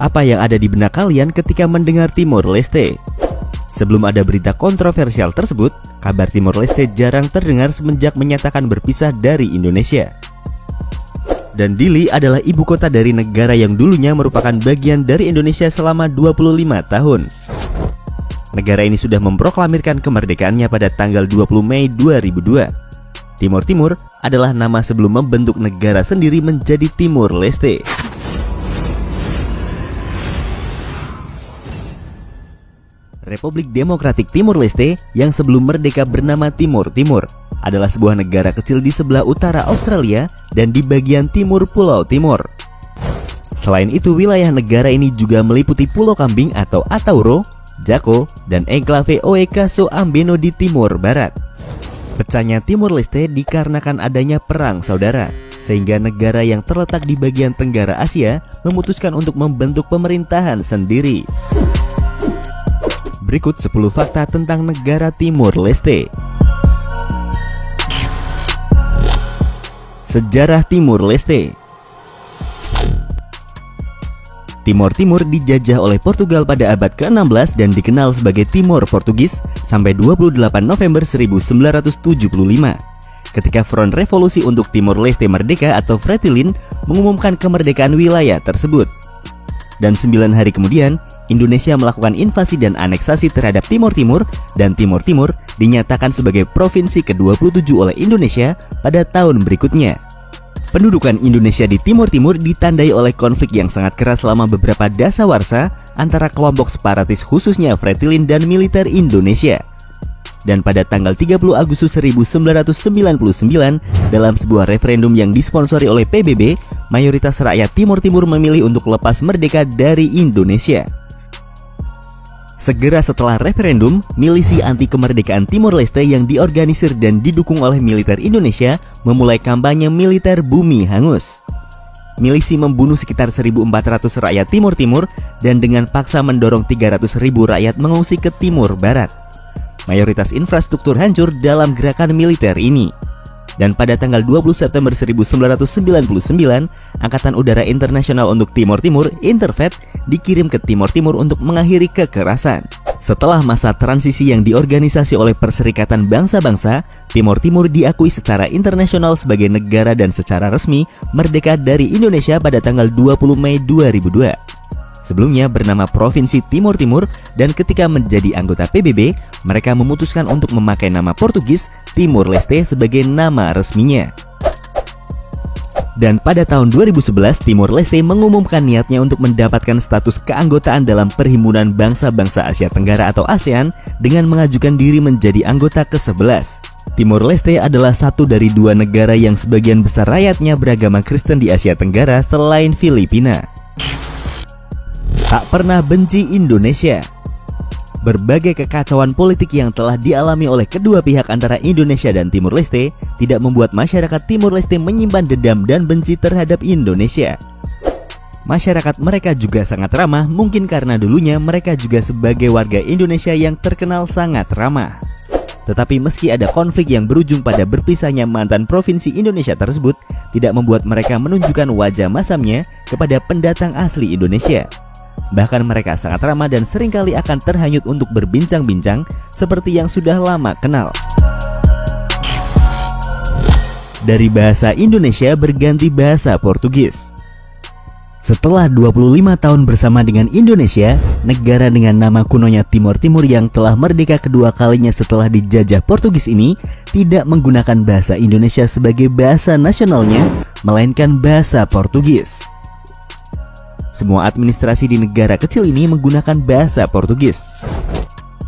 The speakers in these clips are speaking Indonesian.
Apa yang ada di benak kalian ketika mendengar Timor Leste? Sebelum ada berita kontroversial tersebut, kabar Timor Leste jarang terdengar semenjak menyatakan berpisah dari Indonesia. Dan Dili adalah ibu kota dari negara yang dulunya merupakan bagian dari Indonesia selama 25 tahun. Negara ini sudah memproklamirkan kemerdekaannya pada tanggal 20 Mei 2002. Timor Timur adalah nama sebelum membentuk negara sendiri menjadi Timor Leste. Republik Demokratik Timor Leste yang sebelum merdeka bernama Timor Timur adalah sebuah negara kecil di sebelah utara Australia dan di bagian timur Pulau Timor. Selain itu, wilayah negara ini juga meliputi Pulau Kambing atau Atauro, Jako, dan enklave Oe-Kaso Ambeno di timur barat. Pecahnya Timor Leste dikarenakan adanya perang saudara, sehingga negara yang terletak di bagian tenggara Asia memutuskan untuk membentuk pemerintahan sendiri. Berikut 10 fakta tentang negara Timor Leste. Sejarah Timor Leste. Timor Timur dijajah oleh Portugal pada abad ke-16 dan dikenal sebagai Timor Portugis sampai 28 November 1975. Ketika Front Revolusi untuk Timor Leste Merdeka atau Fretilin mengumumkan kemerdekaan wilayah tersebut. Dan 9 hari kemudian, Indonesia melakukan invasi dan aneksasi terhadap Timor Timur, dan Timor Timur dinyatakan sebagai provinsi ke-27 oleh Indonesia pada tahun berikutnya. Pendudukan Indonesia di Timor Timur ditandai oleh konflik yang sangat keras selama beberapa dasawarsa antara kelompok separatis khususnya Fretilin dan militer Indonesia. Dan pada tanggal 30 Agustus 1999, dalam sebuah referendum yang disponsori oleh PBB, mayoritas rakyat Timor Timur memilih untuk lepas merdeka dari Indonesia. Segera setelah referendum, milisi anti kemerdekaan Timor Leste yang diorganisir dan didukung oleh militer Indonesia memulai kampanye militer bumi hangus. Milisi membunuh sekitar 1.400 rakyat Timor Timur dan dengan paksa mendorong 300.000 rakyat mengungsi ke Timur Barat. Mayoritas infrastruktur hancur dalam gerakan militer ini. Dan pada tanggal 20 September 1999, Angkatan Udara Internasional untuk Timor Timur, Intervet, dikirim ke Timor Timur untuk mengakhiri kekerasan. Setelah masa transisi yang diorganisasi oleh Perserikatan Bangsa-Bangsa, Timor Timur diakui secara internasional sebagai negara dan secara resmi merdeka dari Indonesia pada tanggal 20 Mei 2002. Sebelumnya bernama Provinsi Timor Timur, dan ketika menjadi anggota PBB, mereka memutuskan untuk memakai nama Portugis Timor Leste sebagai nama resminya. Dan pada tahun 2011, Timor Leste mengumumkan niatnya untuk mendapatkan status keanggotaan dalam Perhimpunan Bangsa-Bangsa Asia Tenggara atau ASEAN dengan mengajukan diri menjadi anggota ke-11. Timor Leste adalah satu dari 2 negara yang sebagian besar rakyatnya beragama Kristen di Asia Tenggara selain Filipina. Tak pernah benci Indonesia. Berbagai kekacauan politik yang telah dialami oleh kedua pihak antara Indonesia dan Timor Leste tidak membuat masyarakat Timor Leste menyimpan dendam dan benci terhadap Indonesia. Masyarakat mereka juga sangat ramah, mungkin karena dulunya mereka juga sebagai warga Indonesia yang terkenal sangat ramah. Tetapi meski ada konflik yang berujung pada berpisahnya mantan provinsi Indonesia tersebut, tidak membuat mereka menunjukkan wajah masamnya kepada pendatang asli Indonesia. Bahkan mereka sangat ramah dan seringkali akan terhanyut untuk berbincang-bincang seperti yang sudah lama kenal. Dari bahasa Indonesia berganti bahasa Portugis. Setelah 25 tahun bersama dengan Indonesia, negara dengan nama kunonya Timor Timur yang telah merdeka kedua kalinya setelah dijajah Portugis ini tidak menggunakan bahasa Indonesia sebagai bahasa nasionalnya, melainkan bahasa Portugis. Semua administrasi di negara kecil ini menggunakan bahasa Portugis.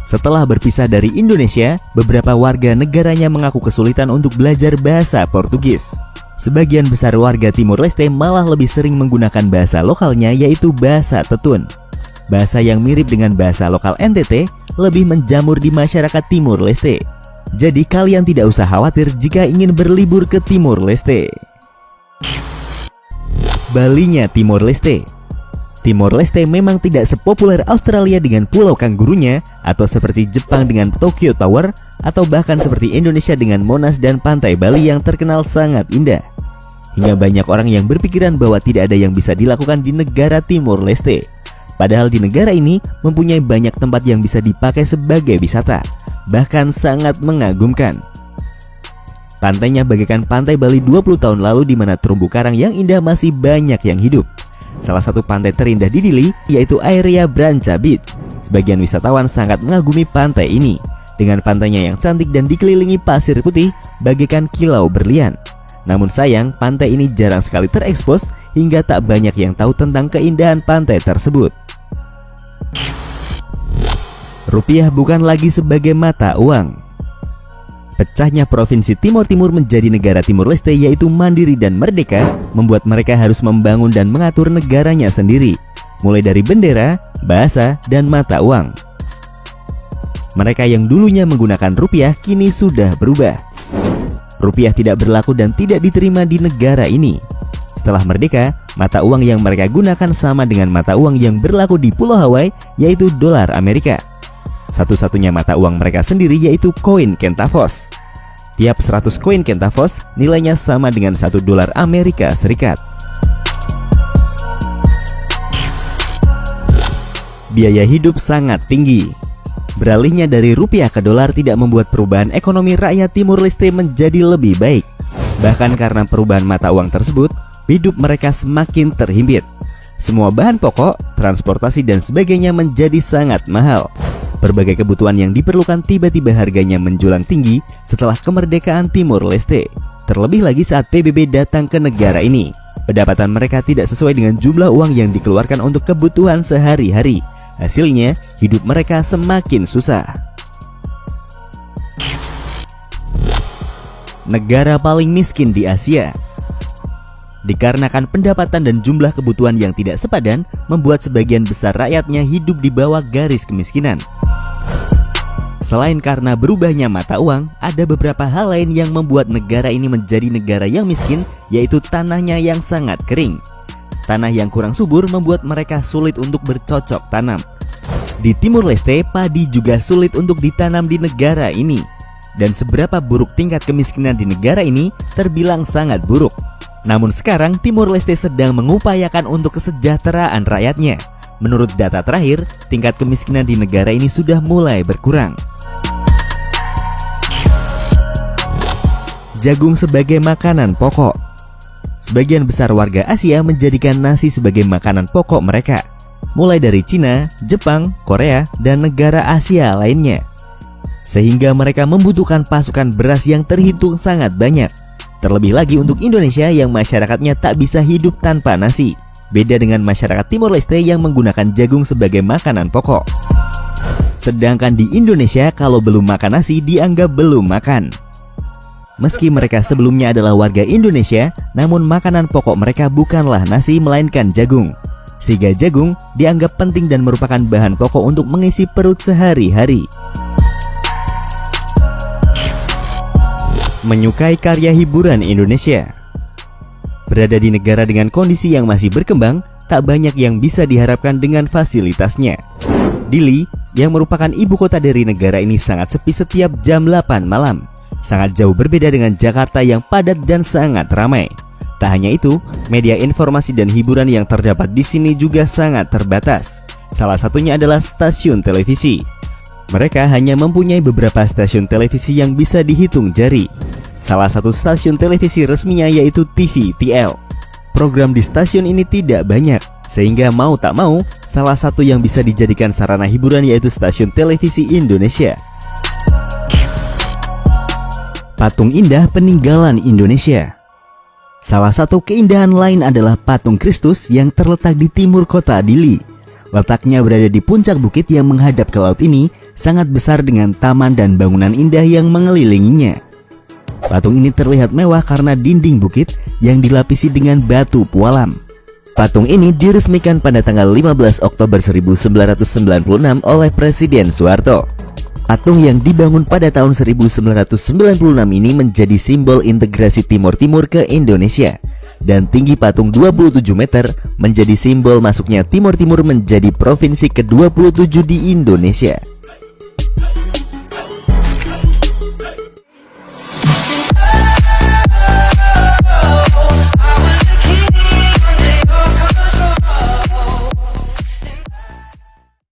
Setelah berpisah dari Indonesia, beberapa warga negaranya mengaku kesulitan untuk belajar bahasa Portugis. Sebagian besar warga Timor Leste malah lebih sering menggunakan bahasa lokalnya, yaitu bahasa Tetun. Bahasa yang mirip dengan bahasa lokal NTT lebih menjamur di masyarakat Timor Leste. Jadi kalian tidak usah khawatir jika ingin berlibur ke Timor Leste. Balinya Timor Leste. Timor Leste memang tidak sepopuler Australia dengan Pulau Kanggurunya, atau seperti Jepang dengan Tokyo Tower, atau bahkan seperti Indonesia dengan Monas dan Pantai Bali yang terkenal sangat indah. Hingga banyak orang yang berpikiran bahwa tidak ada yang bisa dilakukan di negara Timor Leste. Padahal di negara ini mempunyai banyak tempat yang bisa dipakai sebagai wisata, bahkan sangat mengagumkan. Pantainya bagaikan pantai Bali 20 tahun lalu di mana terumbu karang yang indah masih banyak yang hidup. Salah satu pantai terindah di Dili yaitu Area Branca Beach. Sebagian wisatawan sangat mengagumi pantai ini dengan pantainya yang cantik dan dikelilingi pasir putih bagaikan kilau berlian. Namun sayang, pantai ini jarang sekali terekspos hingga tak banyak yang tahu tentang keindahan pantai tersebut. Rupiah bukan lagi sebagai mata uang. Pecahnya Provinsi Timor Timur menjadi negara Timor Leste yaitu mandiri dan merdeka membuat mereka harus membangun dan mengatur negaranya sendiri, mulai dari bendera, bahasa, dan mata uang. Mereka yang dulunya menggunakan rupiah kini sudah berubah. Rupiah tidak berlaku dan tidak diterima di negara ini. Setelah merdeka, mata uang yang mereka gunakan sama dengan mata uang yang berlaku di Pulau Hawaii yaitu dolar Amerika. Satu-satunya mata uang mereka sendiri yaitu koin Centavos. Tiap 100 koin Centavos nilainya sama dengan 1 dolar Amerika Serikat. Biaya hidup sangat tinggi. Beralihnya dari rupiah ke dolar tidak membuat perubahan ekonomi rakyat Timor Leste menjadi lebih baik. Bahkan karena perubahan mata uang tersebut, hidup mereka semakin terhimpit. Semua bahan pokok, transportasi dan sebagainya menjadi sangat mahal. Berbagai kebutuhan yang diperlukan tiba-tiba harganya menjulang tinggi setelah kemerdekaan Timor Leste. Terlebih lagi saat PBB datang ke negara ini. Pendapatan mereka tidak sesuai dengan jumlah uang yang dikeluarkan untuk kebutuhan sehari-hari. Hasilnya, hidup mereka semakin susah. Negara paling miskin di Asia. Dikarenakan pendapatan dan jumlah kebutuhan yang tidak sepadan, membuat sebagian besar rakyatnya hidup di bawah garis kemiskinan. Selain karena berubahnya mata uang, ada beberapa hal lain yang membuat negara ini menjadi negara yang miskin, yaitu tanahnya yang sangat kering. Tanah yang kurang subur membuat mereka sulit untuk bercocok tanam. Di Timor Leste, padi juga sulit untuk ditanam di negara ini. Dan seberapa buruk tingkat kemiskinan di negara ini terbilang sangat buruk. Namun sekarang Timor Leste sedang mengupayakan untuk kesejahteraan rakyatnya. Menurut data terakhir, tingkat kemiskinan di negara ini sudah mulai berkurang. Jagung sebagai makanan pokok. Sebagian besar warga Asia menjadikan nasi sebagai makanan pokok mereka, mulai dari Cina, Jepang, Korea, dan negara Asia lainnya. Sehingga mereka membutuhkan pasukan beras yang terhitung sangat banyak. Terlebih lagi untuk Indonesia yang masyarakatnya tak bisa hidup tanpa nasi. Beda dengan masyarakat Timor Leste yang menggunakan jagung sebagai makanan pokok. Sedangkan di Indonesia kalau belum makan nasi dianggap belum makan. Meski mereka sebelumnya adalah warga Indonesia, namun makanan pokok mereka bukanlah nasi melainkan jagung. Sehingga jagung dianggap penting dan merupakan bahan pokok untuk mengisi perut sehari-hari. Menyukai karya hiburan Indonesia. Berada di negara dengan kondisi yang masih berkembang, tak banyak yang bisa diharapkan dengan fasilitasnya. Dili, yang merupakan ibu kota dari negara ini, sangat sepi setiap jam 8 malam. Sangat jauh berbeda dengan Jakarta yang padat dan sangat ramai. Tak hanya itu, media informasi dan hiburan yang terdapat di sini juga sangat terbatas. Salah satunya adalah stasiun televisi. Mereka hanya mempunyai beberapa stasiun televisi yang bisa dihitung jari. Salah satu stasiun televisi resminya yaitu TVTL. Program di stasiun ini tidak banyak, sehingga mau tak mau, salah satu yang bisa dijadikan sarana hiburan yaitu stasiun televisi Indonesia. Patung indah peninggalan Indonesia. Salah satu keindahan lain adalah patung Kristus yang terletak di timur kota Dili. Letaknya berada di puncak bukit yang menghadap ke laut ini sangat besar dengan taman dan bangunan indah yang mengelilinginya. Patung ini terlihat mewah karena dinding bukit yang dilapisi dengan batu pualam. Patung ini diresmikan pada tanggal 15 Oktober 1996 oleh Presiden Soeharto. Patung yang dibangun pada tahun 1996 ini menjadi simbol integrasi Timor Timur ke Indonesia. Dan tinggi patung 27 meter menjadi simbol masuknya Timor Timur menjadi provinsi ke-27 di Indonesia.